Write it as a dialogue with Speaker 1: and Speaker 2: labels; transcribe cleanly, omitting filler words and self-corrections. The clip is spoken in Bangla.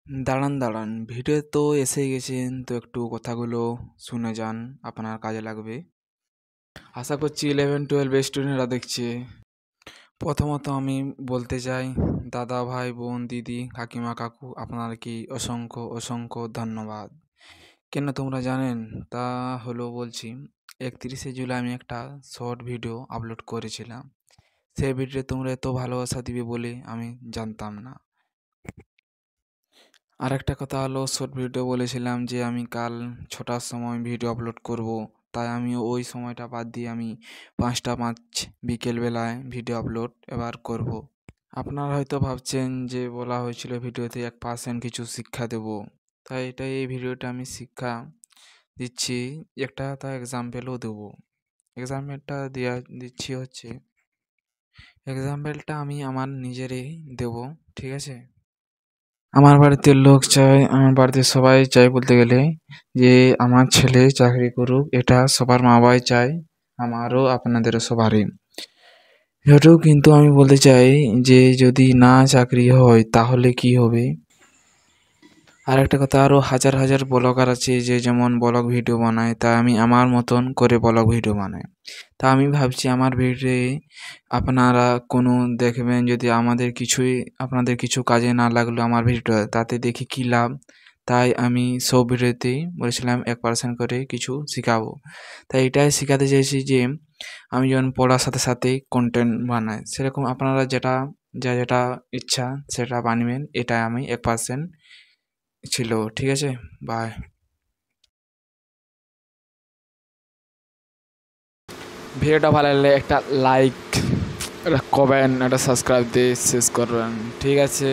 Speaker 1: দাঁড়ান, দাঁড়ান। ভিডিও তো এসেই গেছেন, তো একটু কথাগুলো শুনে যান, আপনার কাজে লাগবে। আশা করছি 11-12 স্টুডেন্টরা দেখছে। প্রথমত আমি বলতে চাই, দাদা, ভাই, বোন, দিদি, কাকিমা, কাকু, আপনাদেরকে অসংখ্য অসংখ্য ধন্যবাদ। কেন তোমরা জানেন? তা হলো বলছি, 31শে জুলাই আমি একটা শর্ট ভিডিও আপলোড করেছিলাম। সেই ভিডিওতে তোমরা এত ভালোবাসা দিবে বলে আমি জানতাম না। আর একটা কথা হলো, শর্ট ভিডিও বলেছিলাম যে আমি কাল 6টার সময় ভিডিও আপলোড করব, তাই আমি ওই সময়টা বাদ দিয়ে আমি 5টা 5 বিকেলবেলায় ভিডিও আপলোড এবার করব। আপনারা হয়তো ভাবছেন যে বলা হয়েছিল ভিডিওতে 1% কিছু শিক্ষা দেব, তাই এটাই এই ভিডিওটা আমি শিক্ষা দিচ্ছি, একটা তা এক্সাম্পলও দেবো। এক্সাম্পলটা দিচ্ছি হচ্ছে, এক্সাম্পলটা আমি আমার নিজেরই দেব, ঠিক আছে? আমার বাড়িতে লোক চায়, আমার বাড়িতে সবাই চায় বলতে গেলে, যে আমার ছেলে চাকরি করুক, এটা সবার মা বাবাই চায়, আমারও আপনাদেরও সবারই। এটাও কিন্তু আমি বলতে চাই যে যদি না চাকরি হয় তাহলে কি হবে? আর একটা কথা, আরও হাজার হাজার ব্লগার আছে যে যেমন ব্লগ ভিডিও বানায়, তা আমি আমার মতন করে ব্লগ ভিডিও বানাই। তা আমি ভাবছি আমার ভিডিওে আপনারা কোনো দেখবেন, যদি আপনাদের কিছু কাজে না লাগলো আমার ভিডিওটা, তাতে দেখি কী লাভ। তাই আমি সব ভিডিওতেই বলেছিলাম 1% করে কিছু শেখাবো। তাই এটাই শেখাতে চাইছি যে আমি যেমন পড়ার সাথে সাথেই কন্টেন্ট বানাই, সেরকম আপনারা যেটা ইচ্ছা সেটা বানাবেন। এটাই আমি 1% ছিল, ঠিক আছে? বাই। ভিডিওটা ভালো লাগলে একটা লাইক, একটা কমেন্ট, একটা সাবস্ক্রাইব দিয়ে শেষ করবেন, ঠিক আছে?